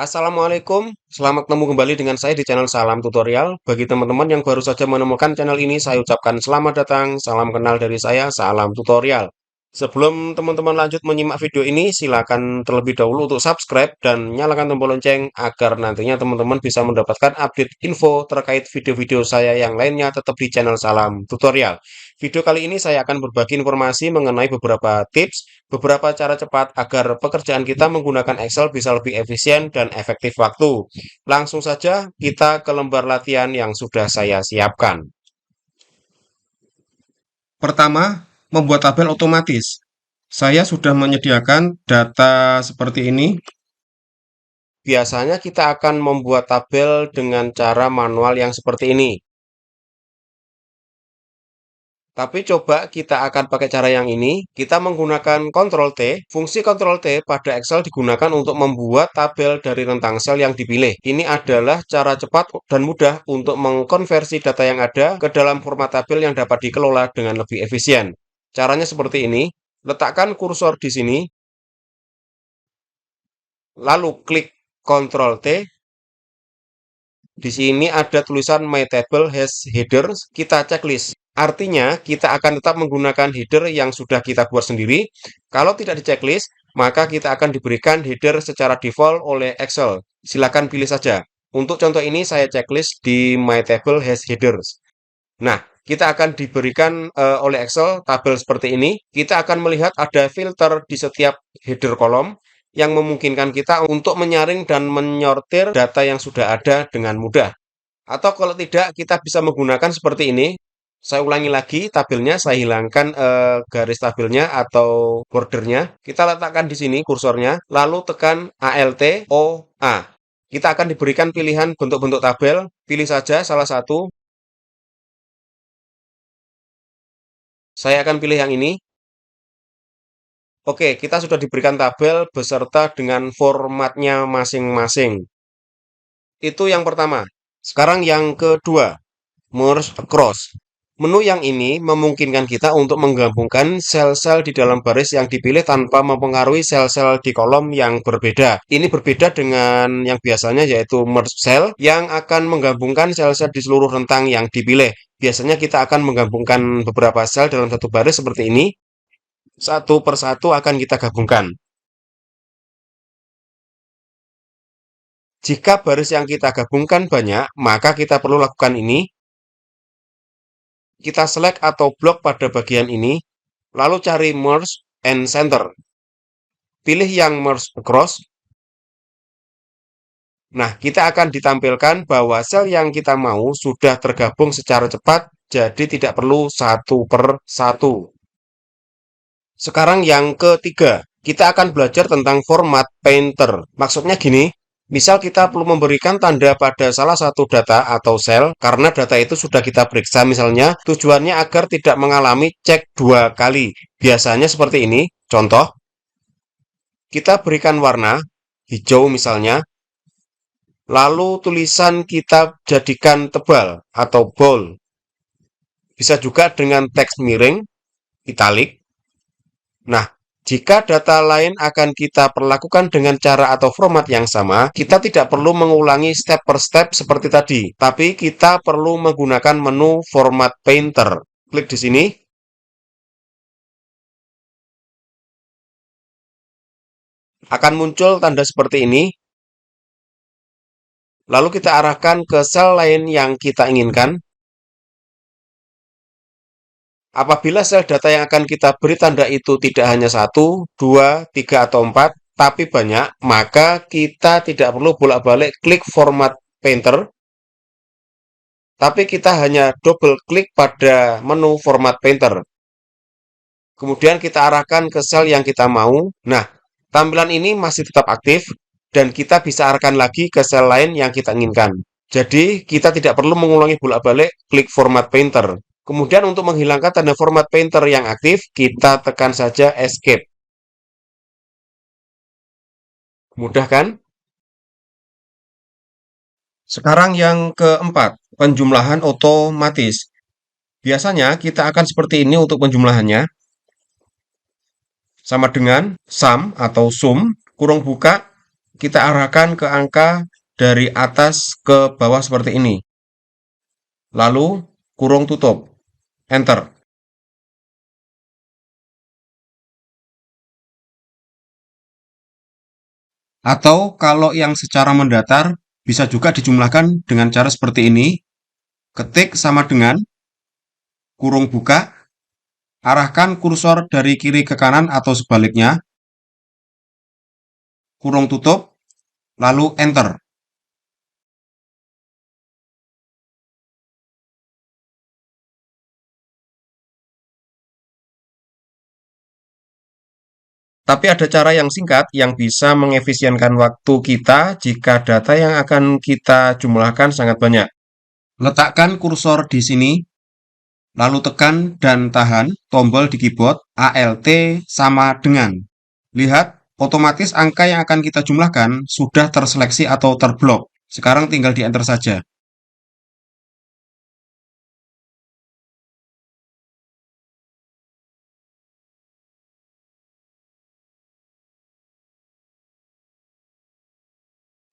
Assalamualaikum, selamat ketemu kembali dengan saya di channel Salam Tutorial. Bagi teman-teman yang baru saja menemukan channel ini, saya ucapkan selamat datang, salam kenal dari saya, Salam Tutorial. Sebelum teman-teman lanjut menyimak video ini, silakan terlebih dahulu untuk subscribe dan nyalakan tombol lonceng agar nantinya teman-teman bisa mendapatkan update info terkait video-video saya yang lainnya tetap di channel Salam Tutorial. Video kali ini saya akan berbagi informasi mengenai beberapa tips, beberapa cara cepat agar pekerjaan kita menggunakan Excel bisa lebih efisien dan efektif waktu. Langsung saja kita ke lembar latihan yang sudah saya siapkan. Pertama, membuat tabel otomatis. Saya sudah menyediakan data seperti ini. Biasanya kita akan membuat tabel dengan cara manual yang seperti ini. Tapi coba kita akan pakai cara yang ini. Kita menggunakan Ctrl T. Fungsi Ctrl T pada Excel digunakan untuk membuat tabel dari rentang sel yang dipilih. Ini adalah cara cepat dan mudah untuk mengkonversi data yang ada ke dalam format tabel yang dapat dikelola dengan lebih efisien. Caranya seperti ini. Letakkan kursor di sini, lalu klik Ctrl T. Di sini ada tulisan My Table has header. Kita checklist. Artinya, kita akan tetap menggunakan header yang sudah kita buat sendiri. Kalau tidak di checklist, maka kita akan diberikan header secara default oleh Excel. Silakan pilih saja. Untuk contoh ini, saya checklist di My Table has headers. Nah, kita akan diberikan oleh Excel tabel seperti ini. Kita akan melihat ada filter di setiap header kolom yang memungkinkan kita untuk menyaring dan menyortir data yang sudah ada dengan mudah. Atau kalau tidak, kita bisa menggunakan seperti ini. Saya ulangi lagi tabelnya, saya hilangkan garis tabelnya atau bordernya. Kita letakkan di sini kursornya, lalu tekan Alt O A. Kita akan diberikan pilihan bentuk-bentuk tabel. Pilih saja salah satu. Saya akan pilih yang ini. Oke, kita sudah diberikan tabel beserta dengan formatnya masing-masing. Itu yang pertama. Sekarang yang kedua, merge across. Menu yang ini memungkinkan kita untuk menggabungkan sel-sel di dalam baris yang dipilih tanpa mempengaruhi sel-sel di kolom yang berbeda. Ini berbeda dengan yang biasanya yaitu merge cell yang akan menggabungkan sel-sel di seluruh rentang yang dipilih. Biasanya kita akan menggabungkan beberapa sel dalam satu baris seperti ini. Satu persatu akan kita gabungkan. Jika baris yang kita gabungkan banyak, maka kita perlu lakukan ini. Kita select atau blok pada bagian ini, lalu cari Merge and Center. Pilih yang Merge Across. Nah, kita akan ditampilkan bahwa sel yang kita mau sudah tergabung secara cepat, jadi tidak perlu satu per satu. Sekarang yang ketiga, kita akan belajar tentang format painter. Maksudnya gini, misal kita perlu memberikan tanda pada salah satu data atau sel karena data itu sudah kita periksa misalnya tujuannya agar tidak mengalami cek dua kali. Biasanya seperti ini, contoh, kita berikan warna hijau misalnya, lalu tulisan kita jadikan tebal atau bold. Bisa juga dengan teks miring, italik. Nah, jika data lain akan kita perlakukan dengan cara atau format yang sama, kita tidak perlu mengulangi step per step seperti tadi, tapi kita perlu menggunakan menu Format Painter. Klik di sini. Akan muncul tanda seperti ini. Lalu kita arahkan ke sel lain yang kita inginkan. Apabila sel data yang akan kita beri tanda itu tidak hanya 1, 2, 3, atau 4, tapi banyak, maka kita tidak perlu bolak-balik klik Format Painter, tapi kita hanya double klik pada menu Format Painter. Kemudian kita arahkan ke sel yang kita mau. Nah, tampilan ini masih tetap aktif, dan kita bisa arahkan lagi ke sel lain yang kita inginkan. Jadi, kita tidak perlu mengulangi bolak-balik klik Format Painter. Kemudian untuk menghilangkan tanda format painter yang aktif, kita tekan saja Escape. Mudah kan? Sekarang yang keempat, penjumlahan otomatis. Biasanya kita akan seperti ini untuk penjumlahannya. Sama dengan sum atau sum, kurung buka, kita arahkan ke angka dari atas ke bawah seperti ini. Lalu kurung tutup, enter. Atau kalau yang secara mendatar, bisa juga dijumlahkan dengan cara seperti ini. Ketik sama dengan kurung buka, arahkan kursor dari kiri ke kanan atau sebaliknya, kurung tutup, lalu enter. Tapi ada cara yang singkat yang bisa mengefisienkan waktu kita jika data yang akan kita jumlahkan sangat banyak. Letakkan kursor di sini, lalu tekan dan tahan tombol di keyboard Alt sama dengan. Lihat, otomatis angka yang akan kita jumlahkan sudah terseleksi atau terblok. Sekarang tinggal di enter saja.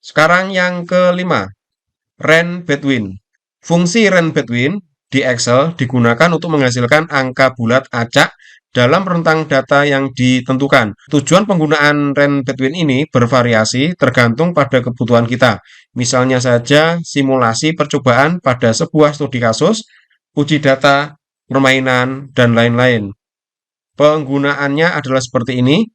Sekarang yang kelima, range between. Fungsi range between di Excel digunakan untuk menghasilkan angka bulat acak dalam rentang data yang ditentukan. Tujuan penggunaan range between ini bervariasi tergantung pada kebutuhan kita. Misalnya saja simulasi percobaan pada sebuah studi kasus, uji data, permainan, dan lain-lain. Penggunaannya adalah seperti ini.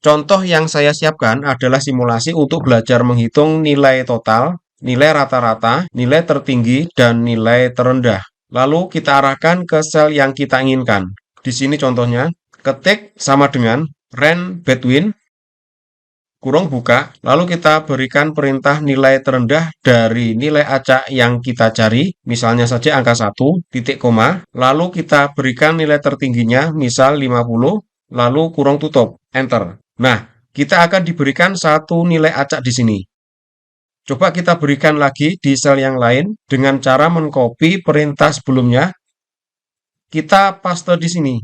Contoh yang saya siapkan adalah simulasi untuk belajar menghitung nilai total, nilai rata-rata, nilai tertinggi, dan nilai terendah. Lalu kita arahkan ke sel yang kita inginkan. Di sini contohnya, ketik sama dengan range between, kurung buka, lalu kita berikan perintah nilai terendah dari nilai acak yang kita cari, misalnya saja angka 1, titik koma, lalu kita berikan nilai tertingginya, misal 50, lalu kurung tutup, enter. Nah, kita akan diberikan satu nilai acak di sini. Coba kita berikan lagi di sel yang lain dengan cara mengcopy perintah sebelumnya. Kita paste di sini.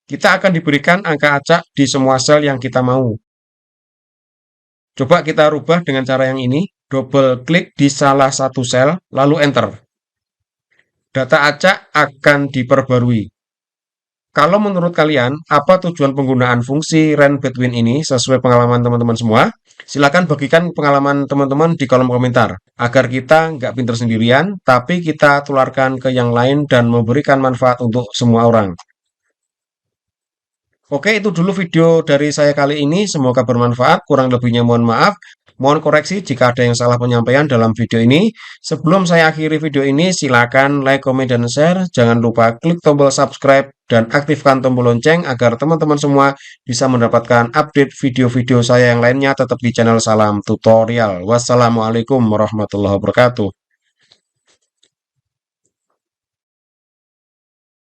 Kita akan diberikan angka acak di semua sel yang kita mau. Coba kita rubah dengan cara yang ini. Double klik di salah satu sel, lalu enter. Data acak akan diperbarui. Kalau menurut kalian, apa tujuan penggunaan fungsi range between ini sesuai pengalaman teman-teman semua? Silakan bagikan pengalaman teman-teman di kolom komentar, agar kita nggak pinter sendirian, tapi kita tularkan ke yang lain dan memberikan manfaat untuk semua orang. Oke, itu dulu video dari saya kali ini. Semoga bermanfaat. Kurang lebihnya mohon maaf. Mohon koreksi jika ada yang salah penyampaian dalam video ini. Sebelum saya akhiri video ini, silakan like, komen, dan share. Jangan lupa klik tombol subscribe dan aktifkan tombol lonceng agar teman-teman semua bisa mendapatkan update video-video saya yang lainnya tetap di channel Salam Tutorial. Wassalamualaikum warahmatullahi wabarakatuh.